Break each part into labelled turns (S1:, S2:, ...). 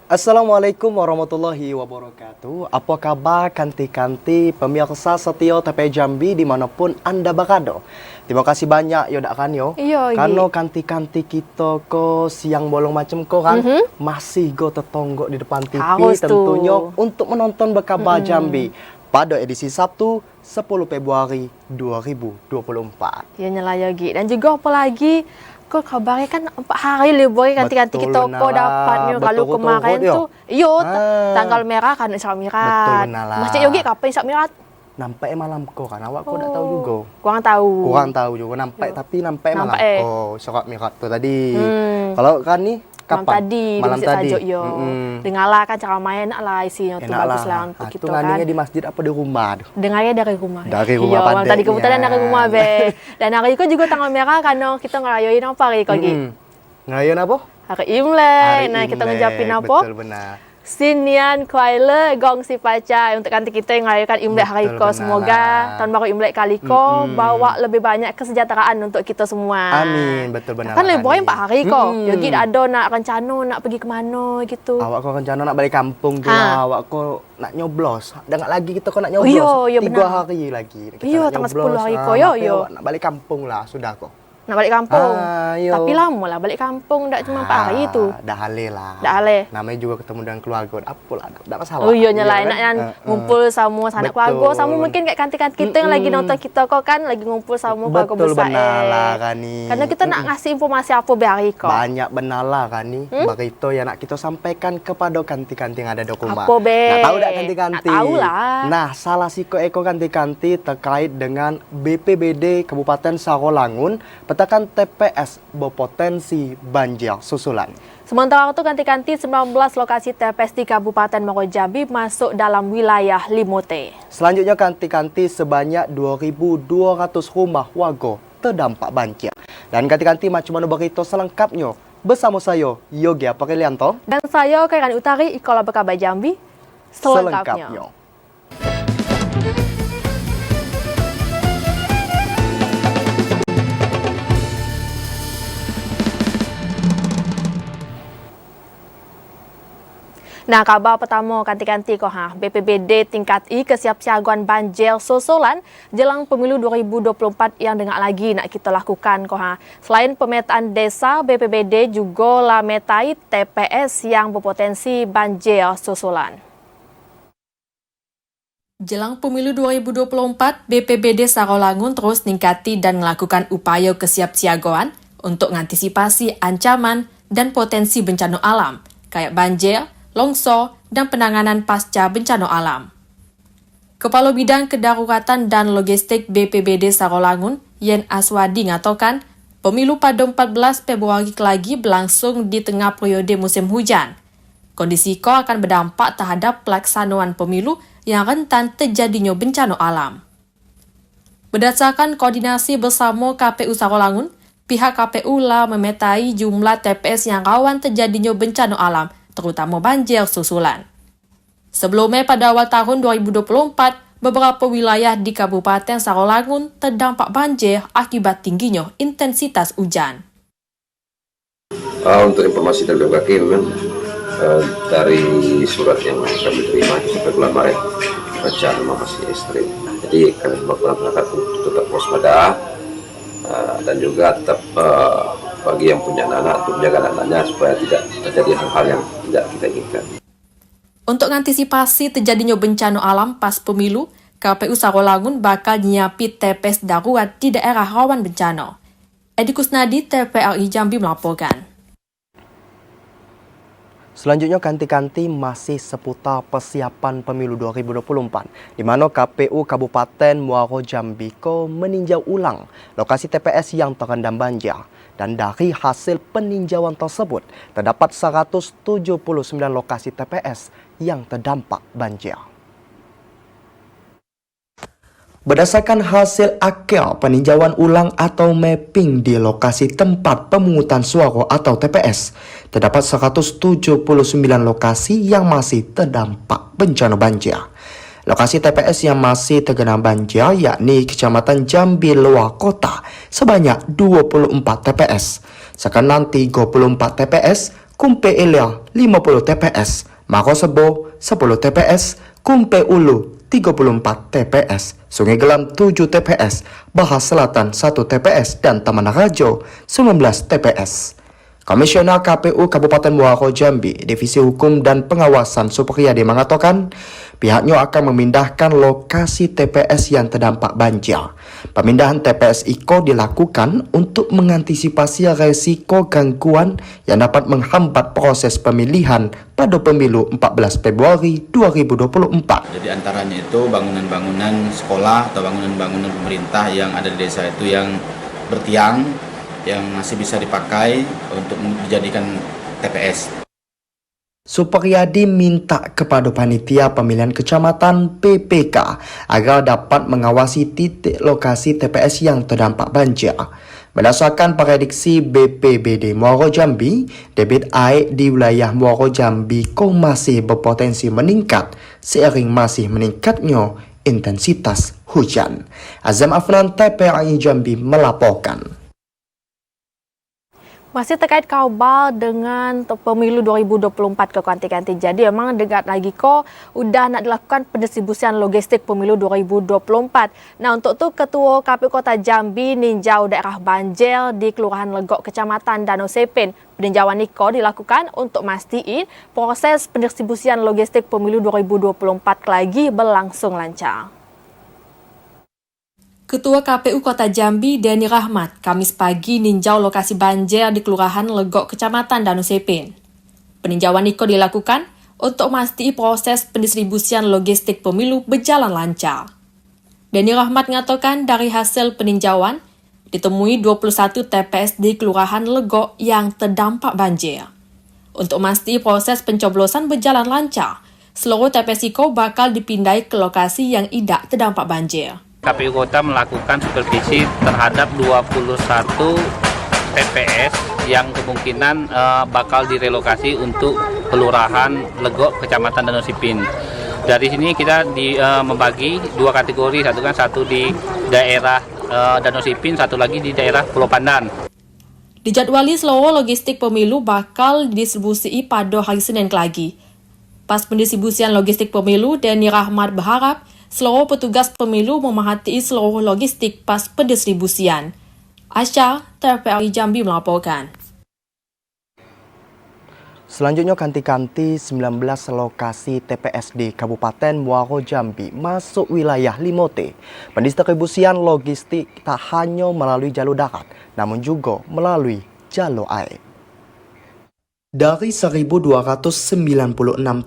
S1: Assalamualaikum warahmatullahi wabarakatuh. Apa kabar kanti-kanti pemirsa setia TP Jambi dimanapun Anda berada? Terima kasih banyak yo dak kan yo.
S2: Iya,
S1: Karena kanti-kanti kita ko siang bolong macam ko kan masih go tetonggok di depan TV
S2: Harus
S1: tentunya
S2: tuh.
S1: untuk menonton berkabar Jambi pada edisi Sabtu 10 Februari 2024.
S2: Ya nyala yogi. Dan juga apa lagi? Kok kabarnya kan 4 hari libur ganti-ganti
S1: Betul
S2: kita
S1: benar
S2: kok
S1: lah.
S2: dapatnya kalau
S1: Betul,
S2: kemarin
S1: betul,
S2: tuh iyo
S1: Ah.
S2: tanggal merah kan Isra
S1: Betul
S2: Mi'raj.
S1: benar lah.
S2: Masjid yogi kapan Isra Mi'raj?
S1: Nampak malam ko kan awak ko tak tahu juga.
S2: Kurang tahu.
S1: Kurang tahu juga nampak tapi nampak malam.
S2: Nampak,
S1: Oh, Surat Mi'raj tu tadi.
S2: Hmm.
S1: Kalau kan ni
S2: Malam
S1: kapan?
S2: tadi di
S1: Malam
S2: Masjid
S1: tadi.
S2: Sajuk yo. Dengarlah kan cara main lah isinya tuh
S1: Enak
S2: bagus
S1: lah.
S2: lah untuk kita
S1: Tu
S2: kan.
S1: nganinya di masjid apa di rumah tu?
S2: Dengarnya dari rumah.
S1: Dari rumah
S2: Iya, malam
S1: pandai,
S2: tadi kebetulan
S1: ya.
S2: dari rumah be. Dan hari itu juga tanggal merah karena kita ngerayain apa hari kogi?
S1: Ngerayain apa?
S2: Hari Imlek.
S1: Hari
S2: Nah, kita
S1: Imlek,
S2: ngejapin apa?
S1: Betul benar.
S2: Sinian Kuala Gong si Paca untuk kanti kita yang merayakan Imlek hari
S1: Betul
S2: ko.
S1: benar
S2: Semoga
S1: lah.
S2: tahun baru Imlek kali ko bawa lebih banyak kesejahteraan untuk kita semua.
S1: Amin, betul benar.
S2: Kan
S1: lah,
S2: liburan
S1: Kani.
S2: 4 hari ko. Yogi dah ada nak rencana nak pergi ke mana gitu.
S1: Awak kau rencana nak balik kampung tu
S2: Ha.
S1: lah. Awak kau nak nyoblos. Dengar lagi kita kau nak
S2: Oh,
S1: nyoblos.
S2: iya,
S1: 3
S2: benar.
S1: hari lagi. Kita
S2: Iya,
S1: nak
S2: tanggal
S1: nyoblos.
S2: 10 hari
S1: Ah,
S2: ko, yo,
S1: tapi
S2: yo.
S1: awak nak balik kampung lah, sudah kau.
S2: Nak balik kampung.
S1: Yo.
S2: Tapi lama lah balik kampung. Tak cuma 4 hari tu.
S1: Dah halih lah.
S2: Dah halih.
S1: Namanya juga ketemu dengan keluarga. Apalah, tak masalah.
S2: Oh iya nyala
S1: kan?
S2: enak kan ngumpul sama sanak
S1: Betul.
S2: keluarga sama mungkin kayak kanti-kanti kita yang lagi nonton kita kok kan lagi ngumpul sama keluarga
S1: Betul
S2: besar.
S1: benar lah kan ni.
S2: Karena kita nak ngasih informasi apa biari kok.
S1: Banyak benar lah kan ni. Berita yang nak kita sampaikan kepada kanti-kanti yang ada di rumah.
S2: Apa, Be?
S1: Nak tahu tak kanti-kanti?
S2: Nak tahu lah.
S1: Nah, salah siko eko kanti-kanti terkait dengan BPBD Kabupaten Sarolangun petakan TPS berpotensi banjir susulan.
S2: Sementara itu kanti-kanti 19 lokasi TPS di Kabupaten Muaro Jambi masuk dalam wilayah Limote.
S1: Selanjutnya kanti-kanti sebanyak 2.200 rumah warga terdampak banjir. Dan kanti-kanti macam mana berita selengkapnya bersama saya Yogi Aparianto.
S2: Dan saya Kairan Utari Ikola Berkabar Jambi selengkapnya. Nah, kabar pertama kanti-kanti ko BPBD tingkati kesiapsiagaan banjir susulan jelang pemilu 2024 yang dengar lagi nak kita lakukan ko Selain pemetaan desa, BPBD juga lah metai TPS yang berpotensi banjir susulan. Jelang pemilu 2024, BPBD Sarolangun terus ningkati dan melakukan upaya kesiapsiagaan untuk mengantisipasi ancaman dan potensi bencana alam, kayak banjir, longsor, dan penanganan pasca bencana alam. Kepala Bidang Kedaruratan dan Logistik BPBD Sarolangun, Yen Aswadi mengatakan, pemilu pada 14 Februari lagi berlangsung di tengah periode musim hujan. Kondisi ko akan berdampak terhadap pelaksanaan pemilu yang rentan terjadinya bencana alam. Berdasarkan koordinasi bersama KPU Sarolangun, pihak KPU lah memetai jumlah TPS yang rawan terjadinya bencana alam, terutama banjir susulan. Sebelumnya pada awal tahun 2024, beberapa wilayah di Kabupaten Sarolangun terdampak banjir akibat tingginya intensitas hujan.
S3: Untuk informasi dari BMKG memang dari surat yang kami terima sampai bulan Maret cuaca memang masih ekstrim. Jadi kami melakukan masyarakat untuk tetap waspada dan juga tetap bagi yang punya anak untuk menjaga anak-anaknya supaya tidak terjadi hal-hal yang tidak kita inginkan.
S2: Untuk mengantisipasi terjadinya bencana alam pas pemilu, KPU Sarolangun bakal nyiapi TPS darurat di daerah rawan bencana. Edi Kusnadi, TPRI Jambi melaporkan.
S1: Selanjutnya kanti-kanti masih seputar persiapan pemilu 2024 di mana KPU Kabupaten Muaro Jambi ko meninjau ulang lokasi TPS yang terendam banjir dan dari hasil peninjauan tersebut terdapat 179 lokasi TPS yang terdampak banjir. Berdasarkan hasil akhir peninjauan ulang atau mapping di lokasi tempat pemungutan suara atau TPS, terdapat 179 lokasi yang masih terdampak bencana banjir. Lokasi TPS yang masih terkena banjir yakni Kecamatan Jambi Luar Kota sebanyak 24 TPS, sekarang 34 TPS Kumpe Ilia 50 TPS, Makosebo 10 TPS, Kumpe Ulu 34 TPS, Sungai Gelam 7 TPS, Bahas Selatan 1 TPS, dan Taman Rajo 19 TPS. Komisioner KPU Kabupaten Muaro Jambi, Divisi Hukum dan Pengawasan Supriyadi mengatakan pihaknya akan memindahkan lokasi TPS yang terdampak banjir. Pemindahan TPS IKO dilakukan untuk mengantisipasi resiko gangguan yang dapat menghambat proses pemilihan pada pemilu 14 Februari 2024.
S4: Jadi antaranya itu bangunan-bangunan sekolah atau bangunan-bangunan pemerintah yang ada di desa itu yang bertiang, yang masih bisa dipakai untuk dijadikan TPS.
S1: Supriyadi minta kepada panitia pemilihan kecamatan PPK agar dapat mengawasi titik lokasi TPS yang terdampak banjir. Berdasarkan prediksi BPBD Muaro Jambi, debit air di wilayah Muaro Jambi masih berpotensi meningkat seiring masih meningkatnya intensitas hujan. Azam Afnan, TPRI Jambi melaporkan.
S5: Masih terkait kabar dengan pemilu 2024 ke kanti-kanti. Jadi memang dekat lagi kok udah nak dilakukan pendistribusian logistik pemilu 2024. Nah untuk itu Ketua KPU Kota Jambi ninjau daerah banjir di Kelurahan Legok Kecamatan Danau Sepin. Peninjauan Niko dilakukan untuk mastiin proses pendistribusian logistik pemilu 2024 lagi berlangsung lancar.
S2: Ketua KPU Kota Jambi, Denny Rahmat, Kamis pagi ninjau lokasi banjir di Kelurahan Legok Kecamatan Danau Sepin. Peninjauan Niko dilakukan untuk memastikan proses pendistribusian logistik pemilu berjalan lancar. Denny Rahmat mengatakan dari hasil peninjauan, ditemui 21 TPS di Kelurahan Legok yang terdampak banjir. Untuk memastikan proses pencoblosan berjalan lancar, seluruh TPS Niko bakal dipindai ke lokasi yang tidak terdampak banjir.
S6: KPU Kota melakukan supervisi terhadap 21 TPS yang kemungkinan bakal direlokasi untuk Kelurahan Legok Kecamatan Danau Sepin. Dari sini kita membagi dua kategori, satu di daerah Danau Sepin, satu lagi di daerah Pulau Pandan.
S2: Dijadwali seluruh logistik pemilu bakal didistribusi pada hari Senin lagi. Pas pendistribusian logistik pemilu, Denny Rahmat berharap seluruh petugas pemilu memahati seluruh logistik pas pendistribusian. Asya, TPRI Jambi melaporkan.
S1: Selanjutnya kanti-kanti 19 lokasi TPS di Kabupaten Muaro Jambi masuk wilayah Limote. Pendistribusian logistik tak hanya melalui jalur darat, namun juga melalui jalur air. Dari 1.296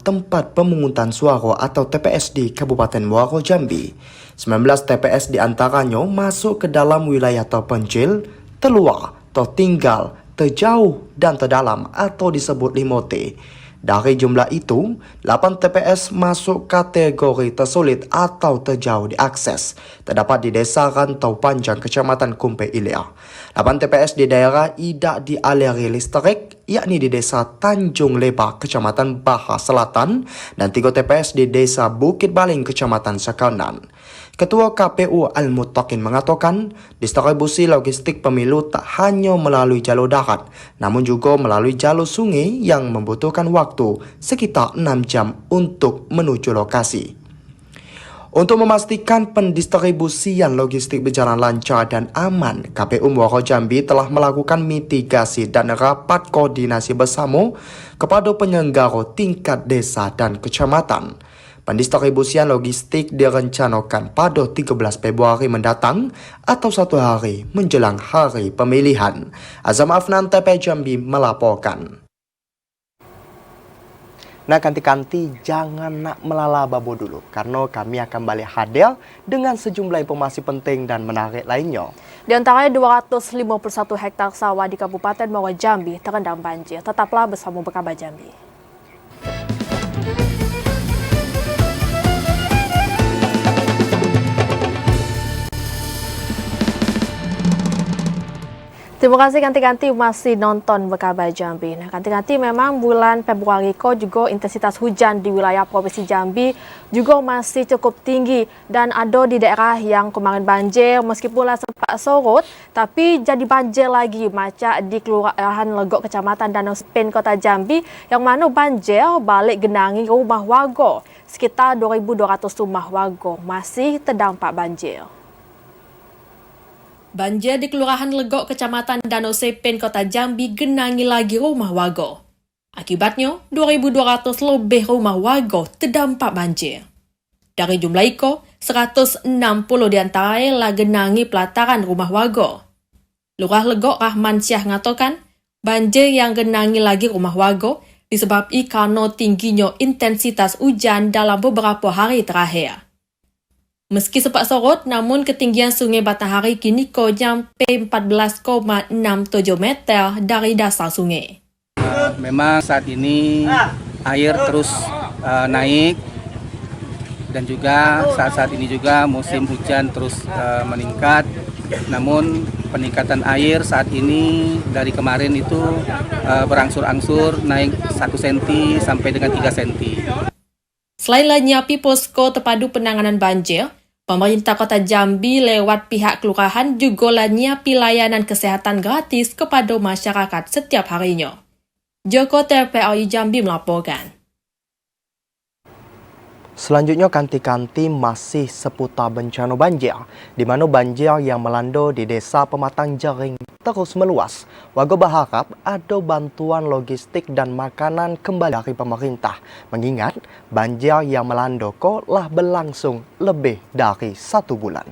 S1: tempat pemungutan suara atau TPS di Kabupaten Muaro Jambi, 19 TPS diantaranya masuk ke dalam wilayah terpencil, terluar, tertinggal, terjauh, dan terdalam atau disebut Limote. Dari jumlah itu, 8 TPS masuk kategori tersulit atau terjauh diakses. Terdapat di Desa Rantau Panjang, Kecamatan Kumpe Ilia. 8 TPS di daerah tidak dialiri listrik, yakni di Desa Tanjung Lebar, Kecamatan Bahas Selatan, dan 3 TPS di Desa Bukit Baling, Kecamatan Sekanan. Ketua KPU Al-Muttaqin mengatakan, distribusi logistik pemilu tak hanya melalui jalur darat, namun juga melalui jalur sungai yang membutuhkan waktu sekitar 6 jam untuk menuju lokasi. Untuk memastikan pendistribusian logistik berjalan lancar dan aman, KPU Muaro Jambi telah melakukan mitigasi dan rapat koordinasi bersama kepada penyelenggara tingkat desa dan kecamatan. Pendistribusian logistik direncanakan pada 13 Februari mendatang atau 1 hari menjelang hari pemilihan. Azam Afnan, TPRI Jambi melaporkan. Nah kanti-kanti jangan nak melalababo dulu karena kami akan balik hadir dengan sejumlah informasi penting dan menarik lainnya.
S5: Di antaranya 251 hektar sawah di Kabupaten Muaro Jambi terendam banjir. Tetaplah bersama Berkabar Jambi. Terima kasih kanti-kanti masih nonton Berkabar Jambi. Nah, kanti-kanti memang bulan Februari ko juga intensitas hujan di wilayah Provinsi Jambi juga masih cukup tinggi dan ada di daerah yang kemarin banjir meskipun lah sempat surut tapi jadi banjir lagi macam di Kelurahan Legok Kecamatan Danau Sipin Kota Jambi yang mana banjir balik genangi rumah warga. Sekitar 2.200 rumah warga masih terdampak banjir.
S2: Banjir di Kelurahan Legok, Kecamatan Danau Sipin, Kota Jambi genangi lagi rumah warga. Akibatnya, 2.200 lebih rumah warga terdampak banjir. Dari jumlah itu, 160 diantaranya genangi pelataran rumah warga. Lurah Legok Rahman Syah ngatakan, banjir yang genangi lagi rumah warga disebabkan karena tingginya intensitas hujan dalam beberapa hari terakhir. Meski sempat surut, namun ketinggian Sungai Batanghari kini nyampe 14,67 meter dari dasar sungai.
S7: Memang saat ini air terus naik dan juga saat ini juga musim hujan terus meningkat. Namun peningkatan air saat ini dari kemarin itu berangsur-angsur naik 1 cm sampai dengan 3 cm.
S2: Selain nyiapi posko terpadu penanganan banjir, pemerintah Kota Jambi lewat pihak kelurahan juga nyiapi layanan kesehatan gratis kepada masyarakat setiap harinya. Joko TPRI Jambi melaporkan.
S1: Selanjutnya kanti-kanti masih seputar bencana banjir, di mana banjir yang melanda di Desa Pematang Jaring terus meluas. Warga berharap ada bantuan logistik dan makanan kembali dari pemerintah, mengingat banjir yang melanda telah berlangsung lebih dari 1 bulan.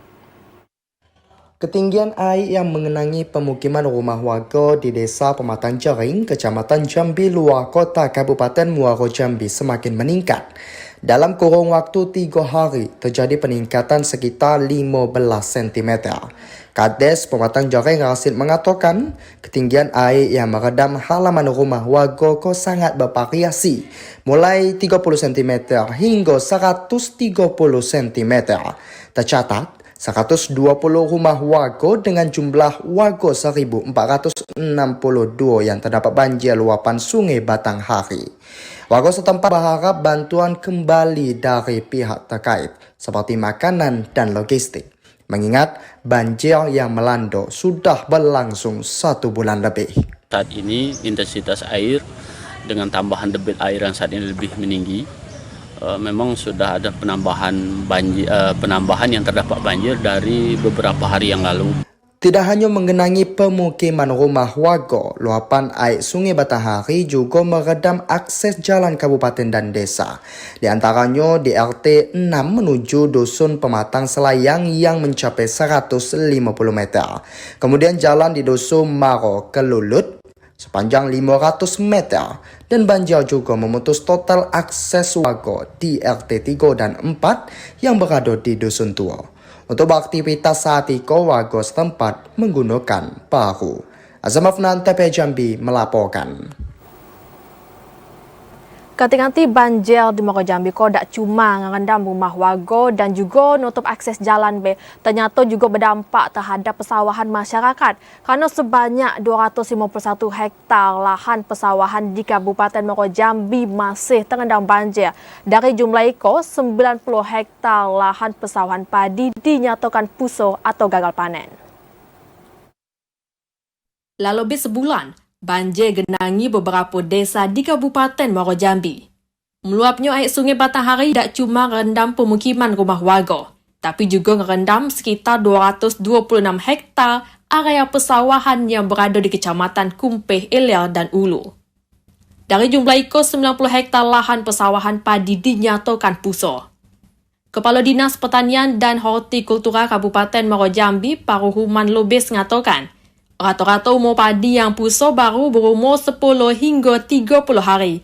S1: Ketinggian air yang mengenangi pemukiman rumah warga di Desa Pematang Jaring, Kecamatan Jambi Luar Kota Kabupaten Muaro Jambi semakin meningkat. Dalam kurun waktu 3 hari, terjadi peningkatan sekitar 15 cm. Kades Pematang Jaring Rasid mengatakan, ketinggian air yang merendam halaman rumah warga sangat bervariasi, mulai 30 cm hingga 130 cm. Tercatat, 120 rumah warga dengan jumlah warga 1.462 yang terdapat banjir luapan Sungai Batanghari. Warga setempat berharap bantuan kembali dari pihak terkait seperti makanan dan logistik, mengingat banjir yang melanda sudah berlangsung 1 bulan lebih.
S8: Saat ini intensitas air dengan tambahan debit air yang saat ini lebih meninggi, memang sudah ada penambahan yang terdapat banjir dari beberapa hari yang lalu.
S1: Tidak hanya mengenangi pemukiman rumah warga, luapan air Sungai Batanghari juga meredam akses jalan kabupaten dan desa. Di antaranya di RT 6 menuju Dusun Pematang Selayang yang mencapai 150 meter. Kemudian jalan di Dusun Maro Kelulut sepanjang 500 meter. Dan banjir juga memutus total akses warga di RT 3 dan 4 yang berada di Dusun Tua. Untuk beraktivitas saat itu, warga setempat menggunakan perahu. Azam Afnan, TP Jambi melaporkan.
S5: Kanti-kanti banjir di Muaro Jambi tak cuma ngerendam rumah warga dan juga nutup akses jalan ternyata juga berdampak terhadap persawahan masyarakat karena sebanyak 251 hektar lahan persawahan di Kabupaten Muaro Jambi masih terendam banjir. Dari jumlah itu, 90 hektar lahan persawahan padi dinyatakan puso atau gagal panen.
S2: Lalu lebih sebulan, banjir genangi beberapa desa di Kabupaten Muaro Jambi. Meluapnya air Sungai Batanghari tidak cuma rendam pemukiman rumah warga, tapi juga merendam sekitar 226 hektar area persawahan yang berada di Kecamatan Kumpeh, Ilir, dan Ulu. Dari jumlah itu, 90 hektar lahan persawahan padi dinyatakan puso. Kepala Dinas Pertanian dan Hortikultura Kabupaten Muaro Jambi, Paruhuman Lubis, mengatakan, rata-rata umur padi yang puso baru berumur 10 hingga 30 hari.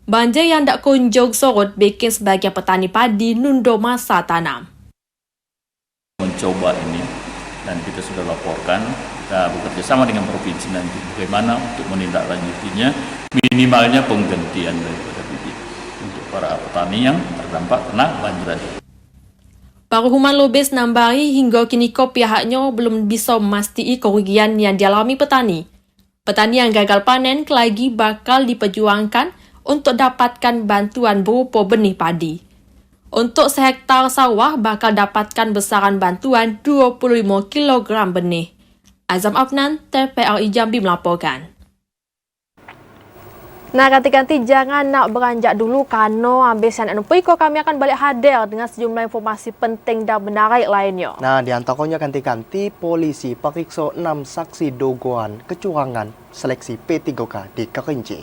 S2: Banjir yang tak kunjung surut bikin sebagian petani padi nunda masa tanam.
S9: Mencoba ini dan kita sudah laporkan, kita bekerja sama dengan provinsi nanti bagaimana untuk menindaklanjutinya, minimalnya penggantian daripada bibit untuk para petani yang terdampak kena banjir tadi.
S2: Paruhuman Lobes nambari hingga kini pihaknya belum bisa memastikan kerugian yang dialami petani. Petani yang gagal panen lagi bakal diperjuangkan untuk dapatkan bantuan berupa benih padi. Untuk sehektar sawah bakal dapatkan besaran bantuan 25 kg benih. Azam Afnan, TPRI Jambi melaporkan.
S5: Nah, ganti-ganti jangan nak beranjak dulu karena habis yang Piko kami akan balik hadir dengan sejumlah informasi penting dan menarik lainnya.
S1: Nah, di antaranya ganti-ganti polisi periksa 6 saksi dugaan kecurangan seleksi P3K di Kerinci.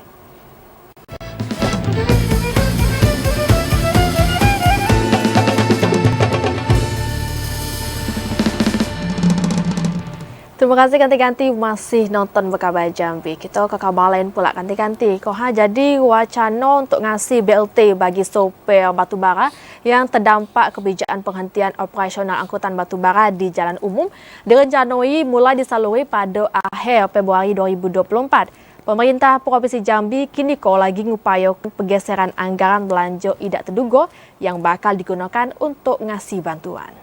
S5: Terima kasih ganti-ganti masih nonton Berkabar Jambi. Kita ke kabar lain pula ganti-ganti. Jadi wacana untuk ngasih BLT bagi sopir batubara yang terdampak kebijakan penghentian operasional angkutan batubara di jalan umum direncanai mulai disaluri pada akhir Februari 2024. Pemerintah Provinsi Jambi kini lagi ngupayakan pergeseran anggaran belanja tidak terduga yang bakal digunakan untuk ngasih bantuan.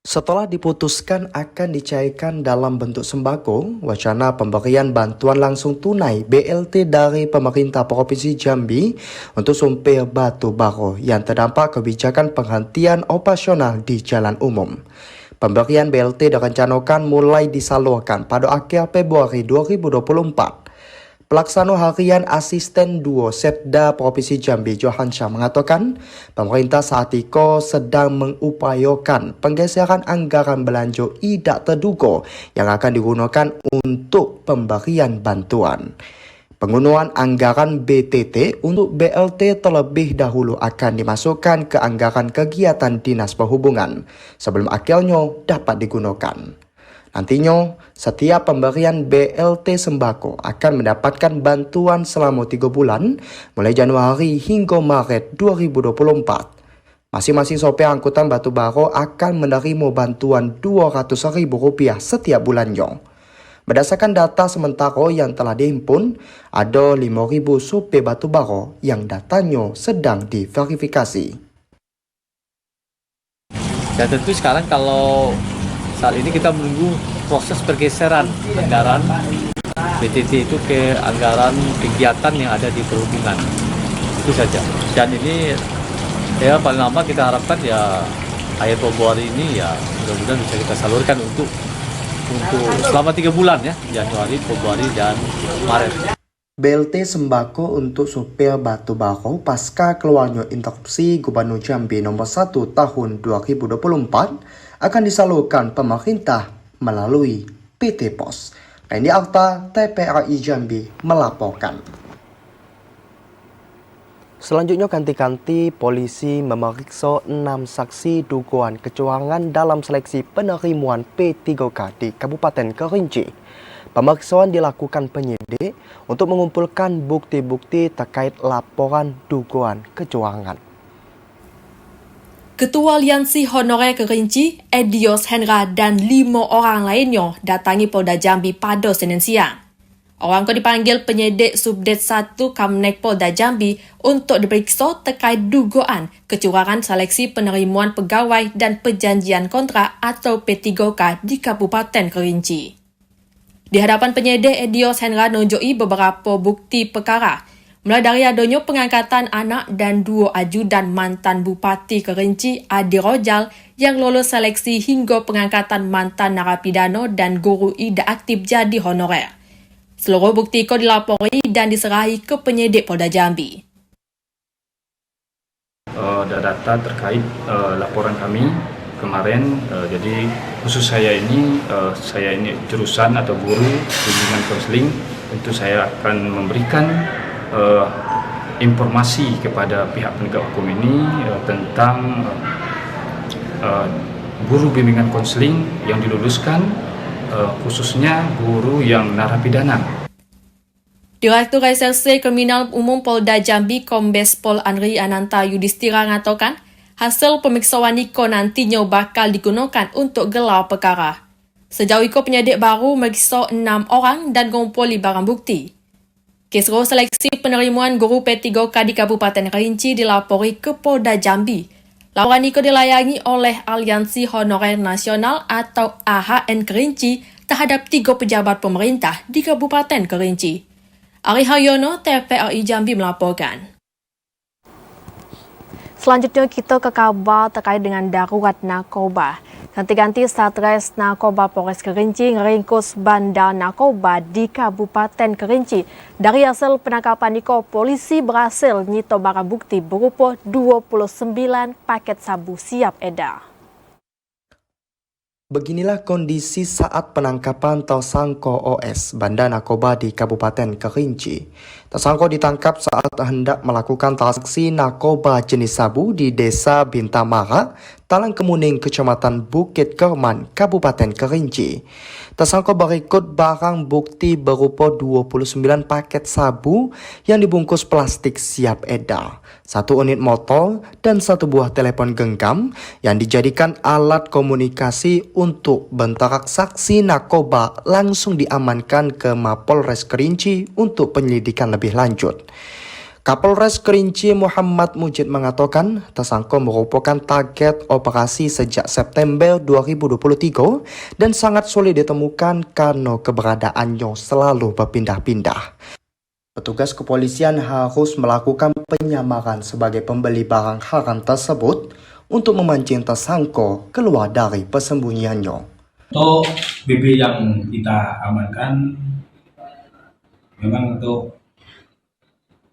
S1: Setelah diputuskan akan dicairkan dalam bentuk sembako, wacana pemberian bantuan langsung tunai BLT dari pemerintah Provinsi Jambi untuk sopir batubara yang terdampak kebijakan penghentian operasional di jalan umum. Pemberian BLT direncanakan mulai disalurkan pada akhir Februari 2024. Pelaksana harian Asisten 2 Setda Provinsi Jambi Johan Syah mengatakan, pemerintah saat itu sedang mengupayakan penggeseran anggaran belanja tidak terduga yang akan digunakan untuk pemberian bantuan. Penggunaan anggaran BTT untuk BLT terlebih dahulu akan dimasukkan ke anggaran kegiatan Dinas Perhubungan sebelum akhirnya dapat digunakan. Nantinya, setiap pemberian BLT sembako akan mendapatkan bantuan selama 3 bulan mulai Januari hingga Maret 2024. Masing-masing sopir angkutan batubara akan menerima bantuan Rp200.000 setiap bulannya. Berdasarkan data sementara yang telah dihimpun, ada 5.000 sopir batubara yang datanya sedang diverifikasi.
S10: Dan tentu sekarang kalau saat ini kita menunggu proses pergeseran anggaran BTT itu ke anggaran kegiatan yang ada di perhubungan. Itu saja. Dan ini ya paling lama kita harapkan ya akhir Februari ini ya mudah-mudahan bisa kita salurkan untuk selama 3 bulan ya, Januari, Februari, dan Maret.
S1: BLT sembako untuk sopir batubara pasca keluarnya instruksi Gubernur Jambi nomor 1 tahun 2024 akan disalurkan pemerintah melalui PT Pos. Randy Arta, TPRI Jambi melaporkan. Selanjutnya ganti-ganti polisi memeriksa 6 saksi dugaan kecurangan dalam seleksi penerimaan P3K di Kabupaten Kerinci. Pemeriksaan dilakukan penyidik untuk mengumpulkan bukti-bukti terkait laporan dugaan kecurangan.
S2: Ketua Aliansi Honorer Kerinci, Edios Hendra dan 5 orang lainnya datangi Polda Jambi pada Senin siang. Orang itu dipanggil penyidik Subdet 1 Kamnek Polda Jambi untuk diperiksa terkait dugaan kecurangan seleksi penerimaan pegawai dan perjanjian kontrak atau P3K di Kabupaten Kerinci. Di hadapan penyidik, Edios Hendra nunjuki beberapa bukti perkara, mulai dari adanya pengangkatan anak dan 2 ajudan mantan Bupati Kerinci Adi Rojal yang lolos seleksi hingga pengangkatan mantan narapidana dan guru IDA aktif jadi honorer. Seluruh bukti itu dilapori dan diserahi ke penyidik Polda Jambi.
S11: Data terkait laporan kami kemarin, jadi khusus saya ini jurusan atau guru bimbingan konseling, tentu saya akan memberikan informasi kepada pihak penegak hukum ini tentang guru bimbingan konseling yang diluluskan, khususnya guru yang narapidana.
S2: Direktur Reserse Kriminal Umum Polda Jambi Kombes Pol Andri Ananta Yudhistira mengatakan hasil pemeriksaan itu nantinya bakal digunakan untuk gelar perkara. Sejauh itu penyidik baru memeriksa 6 orang dan mengumpuli barang bukti. Kisruh seleksi penerimaan guru P3K di Kabupaten Kerinci dilapori ke Polda Jambi. Laporan Niko dilayangi oleh Aliansi Honorer Nasional atau AHN Kerinci terhadap 3 pejabat pemerintah di Kabupaten Kerinci. Ari Haryono, TVRI Jambi melaporkan.
S5: Selanjutnya kita ke kabar terkait dengan darurat narkoba. Ganti-ganti Satres Narkoba Polres Kerinci ngeringkus bandar narkoba di Kabupaten Kerinci. Dari hasil penangkapan Niko, polisi berhasil nyito barang bukti berupa 29 paket sabu siap edar.
S1: Beginilah kondisi saat penangkapan tersangka OS, bandar narkoba di Kabupaten Kerinci. Tersangka ditangkap saat hendak melakukan transaksi narkoba jenis sabu di Desa Bintamara, Talang Kemuning, Kecamatan Bukit Kerman, Kabupaten Kerinci. Tersangka berikut barang bukti berupa 29 paket sabu yang dibungkus plastik siap edar, 1 unit motor, dan 1 buah telepon genggam yang dijadikan alat komunikasi untuk bertransaksi narkoba langsung diamankan ke Mapolres Kerinci untuk penyelidikan lebih lanjut. Kapolres Kerinci Muhammad Mujid mengatakan tersangka merupakan target operasi sejak September 2023 dan sangat sulit ditemukan karena keberadaannya selalu berpindah-pindah. Petugas kepolisian harus melakukan penyamaran sebagai pembeli barang haram tersebut untuk memancing tersangka keluar dari persembunyiannya.
S12: Untuk BB yang kita amankan memang untuk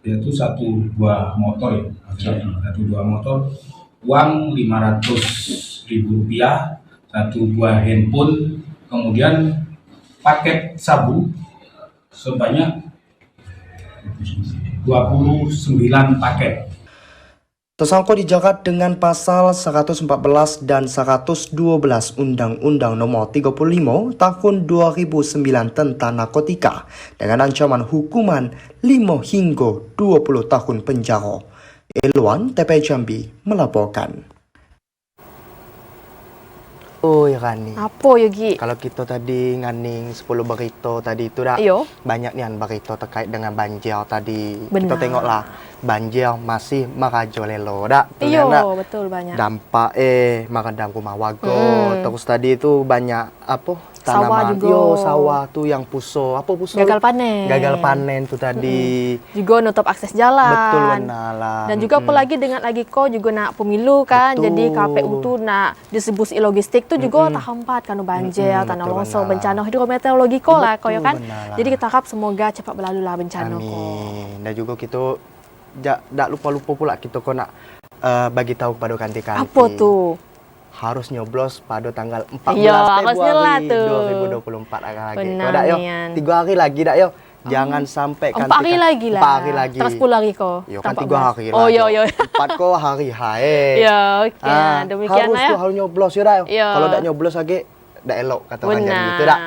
S12: yaitu 1 buah motor ya, 1 buah motor, uang Rp500.000, 1 buah handphone, kemudian paket sabu sebanyak 29 paket.
S1: Tersangka dijerat dengan pasal 114 dan 112 Undang-Undang Nomor 35 Tahun 2009 tentang narkotika dengan ancaman hukuman 5 hingga 20 tahun penjara. Elwan, TVRI Jambi melaporkan. Oh ya Rani.
S5: Apa Yogi?
S1: Kalau kita tadi nganing 10 berita tadi itu dah banyak nian berita terkait dengan banjir tadi.
S5: Benar.
S1: Kita tengoklah banjir masih merajalela dak.
S5: Iya, betul banyak.
S1: Dampak merendam rumah warga. Terus tadi itu banyak apa?
S5: Sawah
S1: Tanaman.
S5: juga.
S1: Sawah tuh yang puso. Apa puso?
S5: Gagal panen.
S1: Gagal panen tuh tadi.
S5: Juga nutup akses jalan.
S1: Betul benar lah.
S5: Dan juga apalagi dengan lagi kok juga nak pemilu kan.
S1: Betul.
S5: Jadi KPU tuh nak distribusi logistik tuh juga tak hampat kan banjir, tanah longsor, bencana hidrometeorologi ko lah koyo kan. Jadi kita harap semoga cepat berlalu lah bencana ko.
S1: Amin. Dan juga kita tak lupa-lupa pula kita kok nak bagi tahu kepada kanti-kanti.
S5: Apa tuh?
S1: Harus nyoblos pada tanggal 14
S5: Februari
S1: Februari 2024 akan lagi.
S5: Benar,
S1: Dak yo. 3 hari lagi dak yo. Jangan sampai
S5: 4 hari lagi lah.
S1: 4 hari lagi.
S5: Terus 10 hari ko.
S1: Yo kan 3 hari lah.
S5: Oh yo.
S1: 4 ko hari hae.
S5: Ya, oke. Demikian
S1: harus
S5: lah ya.
S1: tuh harus nyoblos yo dak yo.
S5: Ya.
S1: Kalau dak nyoblos lagi dak elok kata orang jadi gitu dak.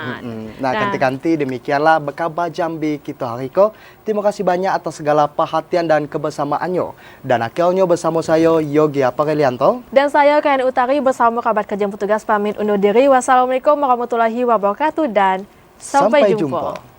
S1: Nah, kanti-kanti demikianlah berkabar Jambi kita hari ko. Terima kasih banyak atas segala perhatian dan kebersamaannya. Dan akhirnya bersama saya Yogi Aparelianto
S5: dan saya Kayan Utari bersama kabar kerja petugas pamit undur diri. Wassalamualaikum warahmatullahi wabarakatuh dan sampai jumpa.